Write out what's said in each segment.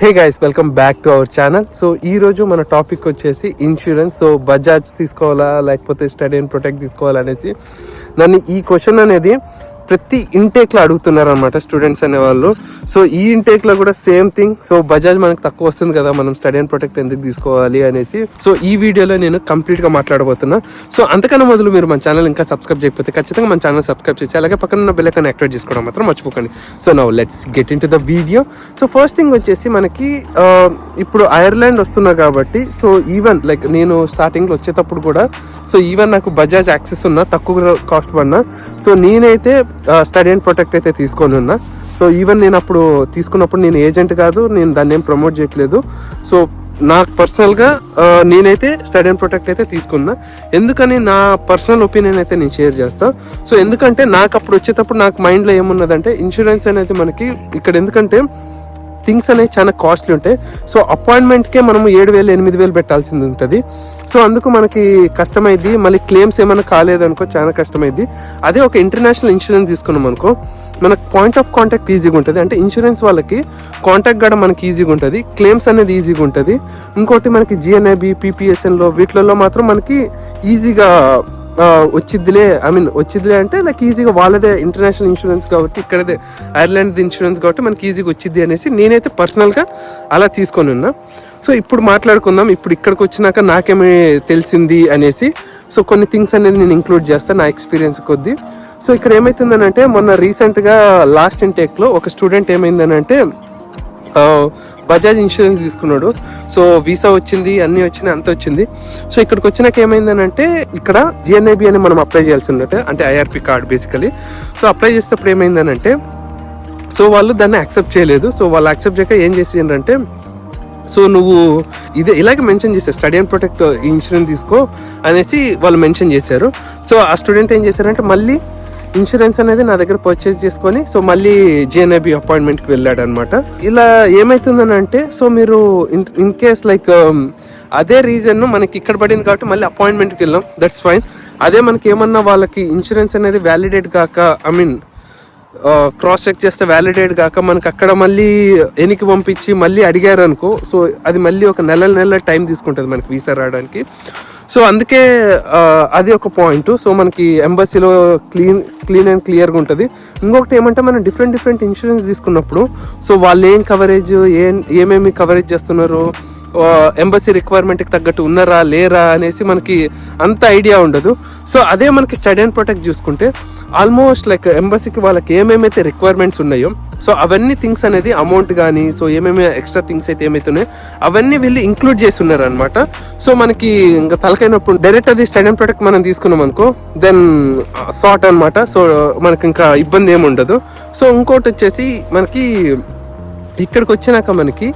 Hey guys, welcome back to our channel. So ఈ రోజు మన టాపిక్ వచ్చేసి ఇన్సూరెన్స్. సో బజాజ్ తీసుకోవాలా లేకపోతే స్టడీ అండ్ ప్రొటెక్ట్ తీసుకోవాలా అనేసి నన్ను ఈ క్వశ్చన్ అనేది ప్రతి ఇంటేక్లో అడుగుతున్నారు అనమాట స్టూడెంట్స్ అనేవాళ్ళు. సో ఈ ఇంటేక్లో కూడా సేమ్ థింగ్. సో బజాజ్ మనకు తక్కువ వస్తుంది కదా, మనం స్టడీ అండ్ ప్రొటెక్ట్ ఎందుకు తీసుకోవాలి అనేసి సో ఈ వీడియోలో నేను కంప్లీట్గా మాట్లాడబోతున్నా. సో అంతకన్నా మొదలు మీరు మన ఛానల్ ఇంకా సబ్స్క్రైబ్ చేయకపోతే ఖచ్చితంగా మన ఛానల్ సబ్స్క్రైబ్ చేసి అలాగే పక్కన ఉన్న బెల్ ఐకాన్ యాక్టివేట్ చేసుకోవడం మాత్రం మర్చిపోకండి. So now let's get in to the video. So first thing వచ్చేసి మనకి ఇప్పుడు ఐర్లాండ్ వస్తున్నా కాబట్టి సో ఈవెన్ లైక్ నేను స్టార్టింగ్లో వచ్చేటప్పుడు కూడా సో ఈవెన్ నాకు బజాజ్ యాక్సెస్ ఉన్నా తక్కువ కాస్ట్ పడినా సో నేనైతే స్టడీ అండ్ ప్రొటెక్ట్ అయితే తీసుకొని ఉన్నా. సో ఈవెన్ నేను అప్పుడు తీసుకున్నప్పుడు నేను ఏజెంట్ కాదు, నేను దాన్ని ఏం ప్రమోట్ చేయట్లేదు. సో నాకు పర్సనల్గా నేనైతే స్టడీ అండ్ ప్రొటెక్ట్ అయితే తీసుకున్నా. ఎందుకని నా పర్సనల్ ఒపీనియన్ అయితే నేను షేర్ చేస్తాను. సో ఎందుకంటే నాకు అప్పుడు వచ్చేటప్పుడు నాకు మైండ్లో ఏమున్నదంటే ఇన్సూరెన్స్ అనేది మనకి ఇక్కడ ఎందుకంటే థింగ్స్ అనేవి చాలా కాస్ట్లీ ఉంటాయి. సో అపాయింట్మెంట్కే మనము 7,000 8,000 పెట్టాల్సింది ఉంటుంది. సో అందుకు మనకి కష్టమైంది. మళ్ళీ క్లెయిమ్స్ ఏమైనా కాలేదనుకో చాలా కష్టమైంది. అదే ఒక ఇంటర్నేషనల్ ఇన్సూరెన్స్ తీసుకున్నాం అనుకో మనకు పాయింట్ ఆఫ్ కాంటాక్ట్ ఈజీగా ఉంటుంది. అంటే ఇన్సూరెన్స్ వాళ్ళకి కాంటాక్ట్ కూడా మనకి ఈజీగా ఉంటుంది, క్లెయిమ్స్ అనేది ఈజీగా ఉంటుంది. ఇంకోటి మనకి జిఎన్ఐబి పిపిఎస్ఎన్లో వీటిలలో మాత్రం మనకి ఈజీగా వచ్చిద్దిలే అంటే లైక్ ఈజీగా వాళ్ళదే ఇంటర్నేషనల్ ఇన్సూరెన్స్ కాబట్టి ఇక్కడదే ఐర్లాండ్ ఇన్సూరెన్స్ కాబట్టి మనకి ఈజీగా వచ్చిద్ది అనేసి నేనైతే పర్సనల్గా అలా తీసుకొని ఉన్నా. సో ఇప్పుడు మాట్లాడుకుందాం, ఇప్పుడు ఇక్కడికి వచ్చినాక నాకేమి తెలిసింది అనేసి. సో కొన్ని థింగ్స్ అనేది నేను ఇంక్లూడ్ చేస్తాను నా ఎక్స్పీరియన్స్ కొద్దీ. సో ఇక్కడ ఏమైతుందనంటే మొన్న రీసెంట్గా లాస్ట్ ఇంటేక్లో ఒక స్టూడెంట్ ఏమైందనంటే బజాజ్ ఇన్సూరెన్స్ తీసుకున్నాడు. సో వీసా వచ్చింది, అన్నీ వచ్చినాయి, అంత వచ్చింది. సో ఇక్కడికి వచ్చినాక ఏమైందనంటే ఇక్కడ జిఎన్ఐబి అని మనం అప్లై చేయాల్సి ఉన్నట్టు, అంటే IRP card basically. So apply చేసేటప్పుడు ఏమైందనంటే సో వాళ్ళు దాన్ని యాక్సెప్ట్ చేయలేదు. సో వాళ్ళు యాక్సెప్ట్ చేయక ఏం చేసిందంటే సో నువ్వు ఇలాగే మెన్షన్ చేశారు స్టడీ అండ్ ప్రొటెక్ట్ ఇన్సూరెన్స్ తీసుకో అనేసి వాళ్ళు మెన్షన్ చేశారు. సో ఆ స్టూడెంట్ ఏం చేశారంటే మళ్ళీ ఇన్సూరెన్స్ అనేది నా దగ్గర పర్చేస్ చేసుకొని సో మళ్ళీ జిఎన్ఐబి అపాయింట్మెంట్కి వెళ్ళాడు అనమాట. ఇలా ఏమవుతుందని అంటే సో మీరు ఇన్ కేస్ లైక్ అదే రీజన్ మనకి ఇక్కడ పడింది కాబట్టి మళ్ళీ అపాయింట్మెంట్కి వెళ్ళాం, దట్స్ ఫైన్. అదే మనకి ఏమన్నా వాళ్ళకి ఇన్సూరెన్స్ అనేది వ్యాలిడేట్ కాక క్రాస్ చెక్ చేస్తే వ్యాలిడేట్ కాక మనకి అక్కడ మళ్ళీ వెనక్కి పంపించి మళ్ళీ అడిగారు అనుకో సో అది మళ్ళీ ఒక నెల టైం తీసుకుంటుంది మనకి వీసా రావడానికి. సో అందుకే అది ఒక పాయింట్. సో మనకి ఎంబసీలో క్లీన్ అండ్ క్లియర్గా ఉంటుంది. ఇంకొకటి ఏమంటే మనం డిఫరెంట్ ఇన్సూరెన్స్ తీసుకున్నప్పుడు సో వాళ్ళు ఏం కవరేజ్ ఏమేమి కవరేజ్ చేస్తున్నారు, ఎంబసీ రిక్వైర్మెంట్కి తగ్గట్టు ఉన్నారా లేరా అనేసి మనకి అంత ఐడియా ఉండదు. సో అదే మనకి స్టడీ అండ్ ప్రొటెక్ట్ చూసుకుంటే ఆల్మోస్ట్ లైక్ ఎంబసీకి వాళ్ళకి ఏమేమైతే రిక్వైర్మెంట్స్ ఉన్నాయో సో అవన్నీ థింగ్స్ అనేది అమౌంట్ కానీ సో ఏమేమి ఎక్స్ట్రా థింగ్స్ అయితే ఏమైతున్నాయో అవన్నీ వీళ్ళు ఇంక్లూడ్ చేసి ఉన్నారు అనమాట. సో మనకి ఇంకా తలకైనప్పుడు డైరెక్ట్ అది స్టడీ అండ్ ప్రొటెక్ట్ మనం తీసుకున్నాం అనుకో దెన్ సార్ట్ అనమాట. సో మనకి ఇంకా ఇబ్బంది ఏమి ఉండదు. సో ఇంకోటి వచ్చేసి మనకి ఇక్కడికి వచ్చినాక మనకి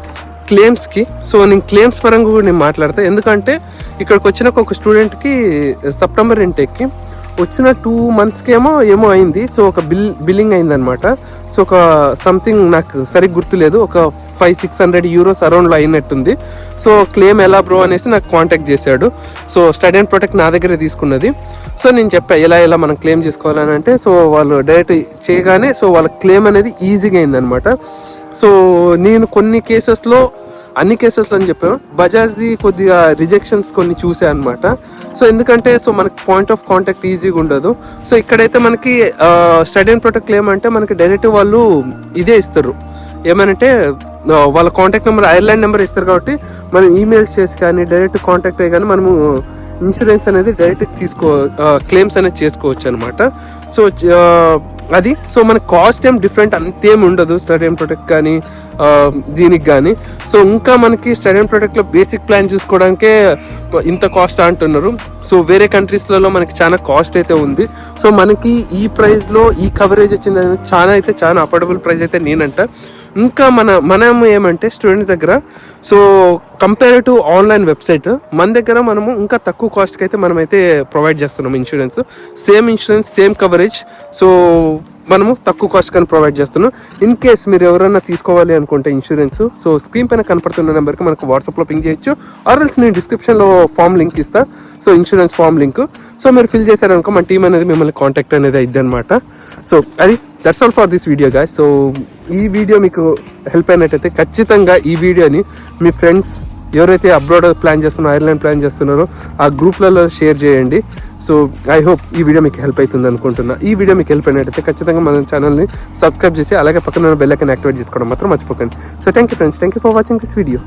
క్లెయిమ్స్కి సో నేను క్లెయిమ్స్ పరంగా కూడా నేను మాట్లాడతా. ఎందుకంటే ఇక్కడికి వచ్చినాక ఒక స్టూడెంట్కి సెప్టెంబర్ ఇంటేక్కి వచ్చిన 2 monthsకి ఏమో అయింది. సో ఒక బిల్లింగ్ అయిందనమాట. సో ఒక సంథింగ్ నాకు సరిగ్గా గుర్తులేదు, ఒక 500-600 euros అరౌండ్లో అయినట్టుంది. సో క్లెయిమ్ ఎలా బ్రో అనేసి నాకు కాంటాక్ట్ చేశాడు. సో స్టడీ అండ్ ప్రొటెక్ట్ నా దగ్గరే తీసుకున్నది. సో నేను చెప్పా ఎలా మనం క్లెయిమ్ చేసుకోవాలని అంటే సో వాళ్ళు డైరెక్ట్ చేయగానే సో వాళ్ళ క్లెయిమ్ అనేది ఈజీగా అయిందనమాట. సో నేను కొన్ని కేసెస్లో అన్ని కేసెస్లో అని చెప్పాను, బజాజ్ది కొద్దిగా రిజెక్షన్స్ కొన్ని చూసా అనమాట. సో ఎందుకంటే సో మనకి పాయింట్ ఆఫ్ కాంటాక్ట్ ఈజీగా ఉండదు. సో ఇక్కడైతే మనకి స్టడీ అండ్ ప్రొటెక్ట్ క్లెయిమ్ అంటే మనకి డైరెక్ట్ వాళ్ళు ఇదే ఇస్తారు, ఏమనంటే వాళ్ళ కాంటాక్ట్ నెంబర్ ఐర్లాండ్ నెంబర్ ఇస్తారు కాబట్టి మనం ఈమెయిల్స్ చేసి కానీ డైరెక్ట్ కాంటాక్ట్ అయ్యి కానీ మనము ఇన్సూరెన్స్ అనేది డైరెక్ట్ క్లెయిమ్స్ అనేది చేసుకోవచ్చు అనమాట. సో అది సో మనకి కాస్ట్ ఏం డిఫరెంట్ అంతేం ఉండదు స్టడీ అండ్ ప్రొటెక్ట్ కానీ దీనికి కానీ. సో ఇంకా మనకి స్టడీ అండ్ ప్రొటెక్ట్లో బేసిక్ ప్లాన్ చూసుకోవడానికే ఇంత కాస్ట్ అంటున్నారు. సో వేరే కంట్రీస్లలో మనకి చాలా కాస్ట్ అయితే ఉంది. సో మనకి ఈ ప్రైస్లో ఈ కవరేజ్ వచ్చింది చాలా అఫోర్డబుల్ ప్రైస్ అయితే నేనంట. ఇంకా మనం ఏమంటే స్టూడెంట్స్ దగ్గర so compare to online website మన దగ్గర మనము ఇంకా తక్కువ కాస్ట్కి అయితే మనమైతే ప్రొవైడ్ చేస్తున్నాం ఇన్సూరెన్స్. సేమ్ కవరేజ్ సో మనము తక్కువ కాస్ట్ కానీ ప్రొవైడ్ చేస్తున్నాం. ఇన్ కేస్ మీరు ఎవరైనా తీసుకోవాలి అనుకుంటే ఇన్సూరెన్స్ సో స్క్రీన్ పైన కనపడుతున్న నెంబర్కి మనకు వాట్సాప్లో పింగ్ చేయొచ్చు, ఆర్ఎల్స్ నేను డిస్క్రిప్షన్లో ఫామ్ లింక్ ఇస్తా. So insurance form link so మీరు ఫిల్ చేశారనుకో మన టీం అనేది మిమ్మల్ని కాంటాక్ట్ అనేది అయిద్ది అనమాట. సో అది that's all for this video guys. So ఈ వీడియో మీకు హెల్ప్ అయినట్టయితే ఖచ్చితంగా ఈ వీడియోని మీ ఫ్రెండ్స్ ఎవరైతే అబ్రాడ్ ప్లాన్ చేస్తున్నారో, ఐర్లాండ్ ప్లాన్ చేస్తున్నారో ఆ గ్రూప్లలో షేర్ చేయండి. సో ఐ హోప్ ఈ వీడియో మీకు హెల్ప్ అవుతుంది అనుకుంటున్నా. ఈ వీడియో మీకు హెల్ప్ అయినట్టయితే ఖచ్చితంగా మన ఛానల్ని సబ్స్క్రైబ్ చేసి అలాగే పక్కన బెల్ ఐకాన్ యాక్టివేట్ చేసుకోవడం మాత్రం మర్చిపోకండి. So thank you friends, thank you for watching this video.